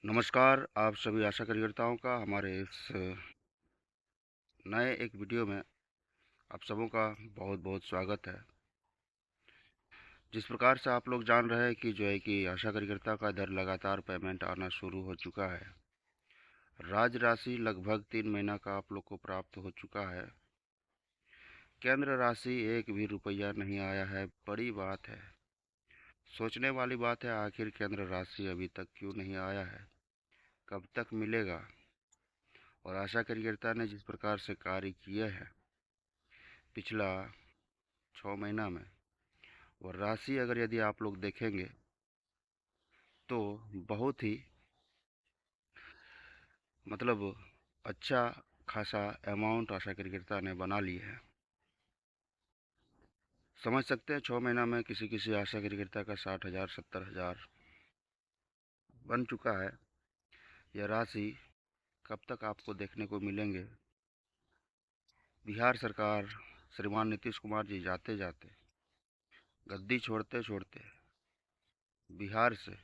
नमस्कार, आप सभी आशा कार्यकर्ताओं का हमारे इस नए एक वीडियो में आप सबों का बहुत-बहुत स्वागत है। जिस प्रकार से आप लोग जान रहे हैं कि जो है कि आशा कार्यकर्ता का इधर लगातार पेमेंट आना शुरू हो चुका है। राज राशि लगभग 3 महीना का आप लोग को प्राप्त हो चुका है। केंद्र राशि एक भी रुपया नहीं आया है, बड़ी बात है। सोचने वाली बात है, आखिर केंद्र राशि अभी तक क्यों नहीं आया है, कब तक मिलेगा। और आशा कार्यकर्ता ने जिस प्रकार से कार्य किए हैं पिछला 6 महीना में, और राशि अगर यदि आप लोग देखेंगे तो बहुत ही मतलब अच्छा खासा अमाउंट आशा कार्यकर्ता ने बना ली है। समझ सकते हैं 6 महीना में किसी किसी आशा कार्यकर्ता का 60,000 70,000 बन चुका है। यह राशि कब तक आपको देखने को मिलेंगे। बिहार सरकार श्रीमान नीतीश कुमार जी जाते जाते, गद्दी छोड़ते छोड़ते, बिहार से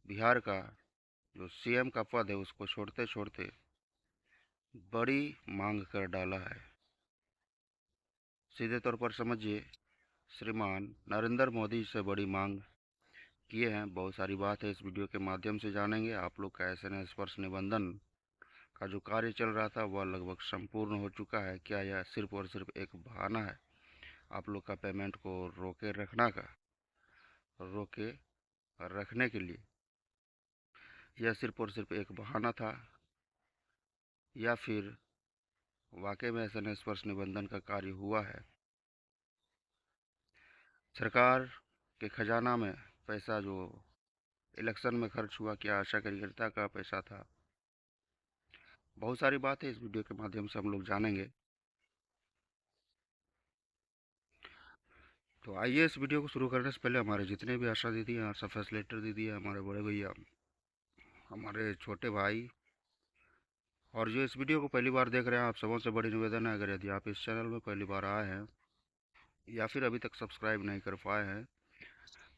बिहार का जो सीएम का पद है उसको छोड़ते छोड़ते बड़ी मांग कर डाला है। सीधे तौर पर समझिए, श्रीमान नरेंद्र मोदी से बड़ी मांग किए हैं। बहुत सारी बात है इस वीडियो के माध्यम से जानेंगे। आप लोग का एसएनएस स्पर्श निबंधन का जो कार्य चल रहा था वह लगभग संपूर्ण हो चुका है। क्या यह सिर्फ और सिर्फ एक बहाना है आप लोग का पेमेंट को रोके रखना का, रोके रखने के लिए? यह सिर्फ और सिर्फ एक बहाना था या फिर वाकई में एसएनएस स्पर्श निबंधन का कार्य हुआ है? सरकार के खजाना में पैसा जो इलेक्शन में खर्च हुआ, क्या आशा कार्यकर्ता का पैसा था? बहुत सारी बातें इस वीडियो के माध्यम से हम लोग जानेंगे। तो आइए इस वीडियो को शुरू करने से पहले हमारे जितने भी आशा दीदी हैं, आशा फैसिलिटेटर दीदी है, हमारे बड़े भैया, हमारे छोटे भाई, और जो इस वीडियो को पहली बार देख रहे हैं, आप सबों से बड़ी निवेदन है, अगर यदि आप इस चैनल में पहली बार आए हैं या फिर अभी तक सब्सक्राइब नहीं कर पाए हैं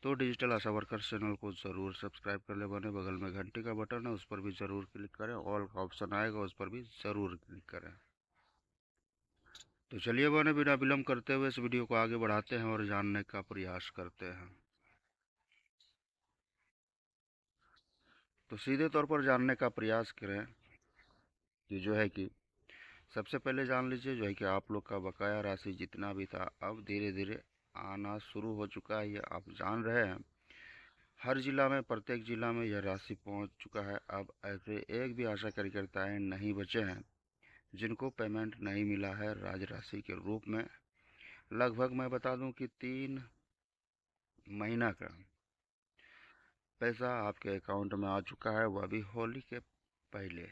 तो डिजिटल आशा वर्कर्स चैनल को ज़रूर सब्सक्राइब कर ले बने। बगल में घंटी का बटन है, उस पर भी ज़रूर क्लिक करें। ऑल का ऑप्शन आएगा, उस पर भी ज़रूर क्लिक करें। तो चलिए बने, बिना विलम्ब करते हुए इस वीडियो को आगे बढ़ाते हैं और जानने का प्रयास करते हैं। तो सीधे तौर पर जानने का प्रयास करें कि जो है कि सबसे पहले जान लीजिए जो है कि आप लोग का बकाया राशि जितना भी था अब धीरे धीरे आना शुरू हो चुका है। ये आप जान रहे हैं, हर जिला में, प्रत्येक जिला में यह राशि पहुंच चुका है। अब ऐसे एक भी आशा कार्यकर्ताएं नहीं बचे हैं जिनको पेमेंट नहीं मिला है राज राशि के रूप में। लगभग मैं बता दूं कि 3 महीना का पैसा आपके अकाउंट में आ चुका है, वह भी होली के पहले।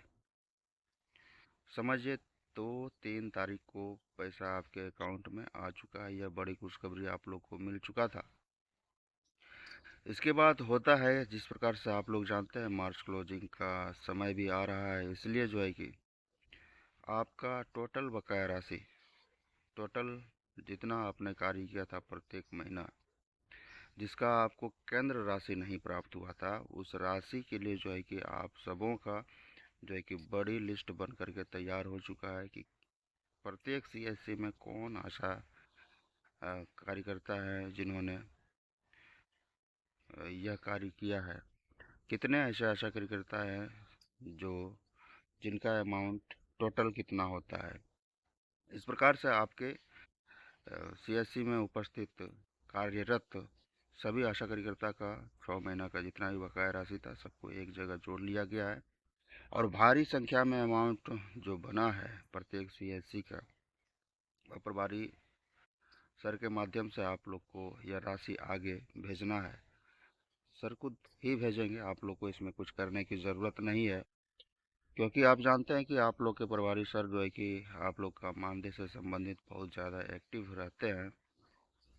समझिए, तो 3 तारीख को पैसा आपके अकाउंट में आ चुका है। यह बड़ी खुशखबरी आप लोग को मिल चुका था। इसके बाद होता है, जिस प्रकार से आप लोग जानते हैं, मार्च क्लोजिंग का समय भी आ रहा है, इसलिए जो है कि आपका टोटल बकाया राशि, टोटल जितना आपने कार्य किया था प्रत्येक महीना, जिसका आपको केंद्र राशि नहीं प्राप्त हुआ था, उस राशि के लिए जो है कि आप सबों का जो है कि बड़ी लिस्ट बन करके तैयार हो चुका है कि प्रत्येक सीएससी में कौन आशा कार्यकर्ता है जिन्होंने यह कार्य किया है। कितने ऐसे आशा कार्यकर्ता हैं जो जिनका अमाउंट टोटल कितना होता है। इस प्रकार से आपके सीएससी में उपस्थित कार्यरत सभी आशा कार्यकर्ता का 6 महीना का जितना भी बकाया राशि था सबको एक जगह जोड़ लिया गया है, और भारी संख्या में अमाउंट जो बना है प्रत्येक सीएससी का, वह प्रभारी सर के माध्यम से आप लोग को यह राशि आगे भेजना है। सर खुद ही भेजेंगे, आप लोग को इसमें कुछ करने की ज़रूरत नहीं है, क्योंकि आप जानते हैं कि आप लोग के प्रभारी सर जो है कि आप लोग का मानदेय से संबंधित बहुत ज़्यादा एक्टिव रहते हैं,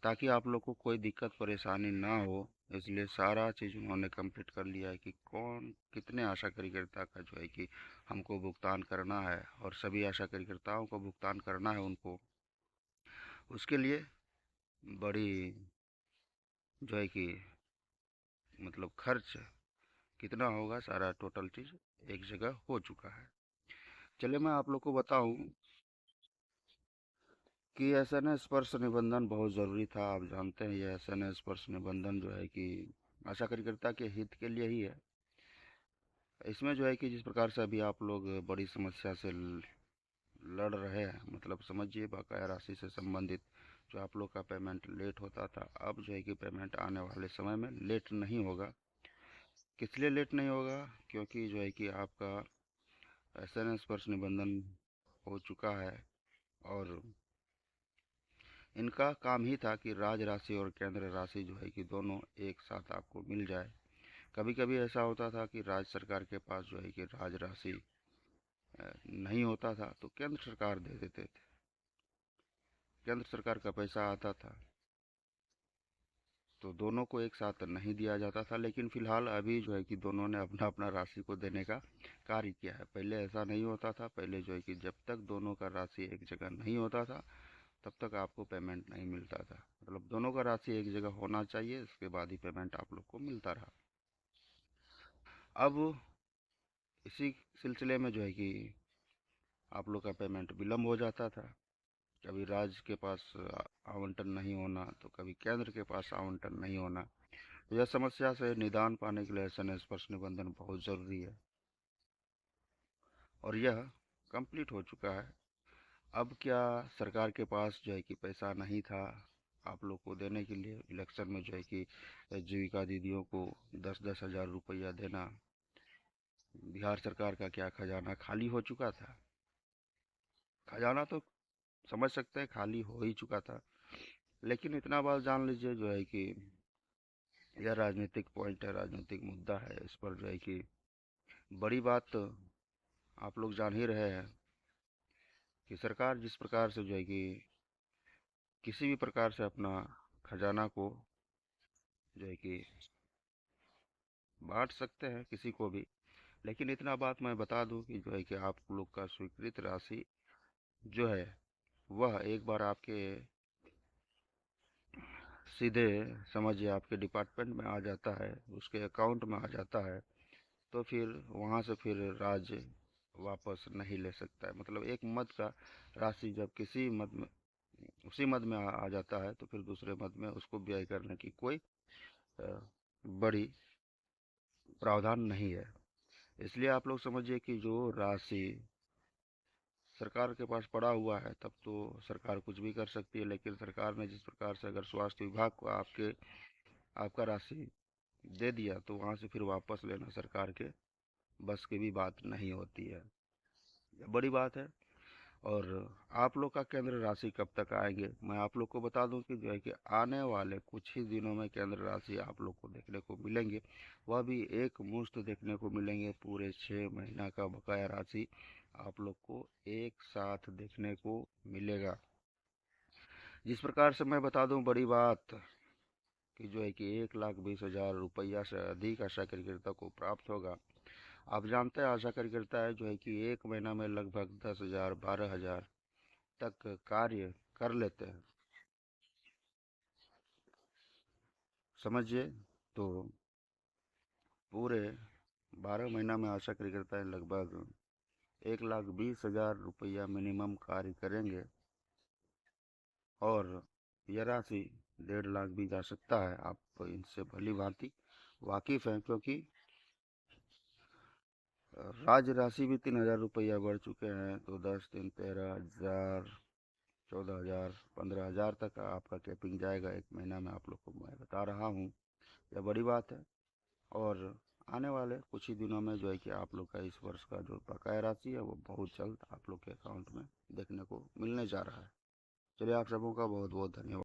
ताकि आप लोग को कोई दिक्कत परेशानी ना हो। इसलिए सारा चीज़ उन्होंने कंप्लीट कर लिया है कि कौन कितने आशा कार्यकर्ता का जो है कि हमको भुगतान करना है, और सभी आशा कार्यकर्ताओं को भुगतान करना है उनको। उसके लिए बड़ी जो है कि मतलब खर्च कितना होगा, सारा टोटल चीज़ एक जगह हो चुका है। चलिए मैं आप लोग को बताऊं कि एसएनएस स्पर्श निबंधन बहुत ज़रूरी था। आप जानते हैं ये एसएनएस स्पर्श निबंधन जो है कि आशा कार्यकर्ता के हित के लिए ही है। इसमें जो है कि जिस प्रकार से अभी आप लोग बड़ी समस्या से लड़ रहे हैं, मतलब समझिए बकाया राशि से संबंधित जो आप लोग का पेमेंट लेट होता था, अब जो है कि पेमेंट आने वाले समय में लेट नहीं होगा। किस लिए लेट नहीं होगा? क्योंकि जो है कि आपका एसएनएस स्पर्श निबंधन हो चुका है और इनका काम ही था कि राज्य राशि और केंद्र राशि जो है कि दोनों एक साथ आपको मिल जाए। कभी कभी ऐसा होता था कि राज्य सरकार के पास जो है कि राज्य राशि नहीं होता था तो केंद्र सरकार दे देते थे, केंद्र सरकार का पैसा आता था, तो दोनों को एक साथ नहीं दिया जाता था। लेकिन फिलहाल अभी जो है कि दोनों ने अपना अपना राशि को देने का कार्य किया है। पहले ऐसा नहीं होता था। पहले जो है कि जब तक दोनों का राशि एक जगह नहीं होता था तब तक आपको पेमेंट नहीं मिलता था। मतलब दोनों का राशि एक जगह होना चाहिए, इसके बाद ही पेमेंट आप लोग को मिलता रहा। अब इसी सिलसिले में जो है कि आप लोग का पेमेंट विलम्ब हो जाता था। कभी राज्य के पास आवंटन नहीं होना तो कभी केंद्र के पास आवंटन नहीं होना। तो यह समस्या से निदान पाने के लिए एसएनएस स्पर्श निबंधन बहुत ज़रूरी है और यह कंप्लीट हो चुका है। अब क्या सरकार के पास जो है कि पैसा नहीं था आप लोग को देने के लिए? इलेक्शन में जो है कि जीविका दीदियों को 10-10 हज़ार रुपया देना, बिहार सरकार का क्या खजाना खाली हो चुका था? खजाना तो समझ सकते हैं खाली हो ही चुका था, लेकिन इतना बात जान लीजिए जो है कि यह राजनीतिक पॉइंट है, राजनीतिक मुद्दा है। इस पर जो है कि बड़ी बात तो आप लोग जान ही रहे हैं कि सरकार जिस प्रकार से जो है कि किसी भी प्रकार से अपना खजाना को जो है कि बांट सकते हैं किसी को भी। लेकिन इतना बात मैं बता दूं कि जो है कि आप लोग का स्वीकृत राशि जो है वह एक बार आपके सीधे समझिए आपके डिपार्टमेंट में आ जाता है, उसके अकाउंट में आ जाता है, तो फिर वहाँ से फिर राज्य वापस नहीं ले सकता है। मतलब एक मद का राशि जब किसी मद में उसी मद में आ जाता है तो फिर दूसरे मद में उसको व्यय करने की कोई अ, बड़ी प्रावधान नहीं है। इसलिए आप लोग समझिए कि जो राशि सरकार के पास पड़ा हुआ है तब तो सरकार कुछ भी कर सकती है, लेकिन सरकार ने जिस प्रकार से अगर स्वास्थ्य विभाग को आपका राशि दे दिया तो वहाँ से फिर वापस लेना सरकार के बस की भी बात नहीं होती है। यह बड़ी बात है। और आप लोग का केंद्र राशि कब तक आएंगे? मैं आप लोग को बता दूं कि जो है कि आने वाले कुछ ही दिनों में केंद्र राशि आप लोग को देखने को मिलेंगे। वह भी एक मुश्त देखने को मिलेंगे। पूरे 6 महीना का बकाया राशि आप लोग को एक साथ देखने को मिलेगा। जिस प्रकार से मैं बता दूं बड़ी बात कि जो है कि 1,20,000 रुपया से अधिक आशा कार्यकर्ता को प्राप्त होगा। आप जानते हैं आशा कार्यकर्ता है जो है कि एक महीना में लगभग 10,000 12,000 तक कार्य कर लेते हैं, समझिए। तो पूरे 12 महीना में आशा कार्यकर्ता है लगभग 1,20,000 रुपया मिनिमम कार्य करेंगे और यह राशि 1.5 लाख भी जा सकता है। आप इनसे भली भांति वाकिफ हैं, क्योंकि राज्य राशि भी 3,000 रुपया बढ़ चुके हैं। तो 10 3 13,000 14,000 15,000 तक आपका कैपिंग जाएगा एक महीना में। आप लोग को मैं बता रहा हूँ, यह बड़ी बात है। और आने वाले कुछ ही दिनों में जो है कि आप लोग का इस वर्ष का जो बकाया राशि है वो बहुत जल्द आप लोग के अकाउंट में देखने को मिलने जा रहा है। चलिए आप सबों का बहुत बहुत धन्यवाद।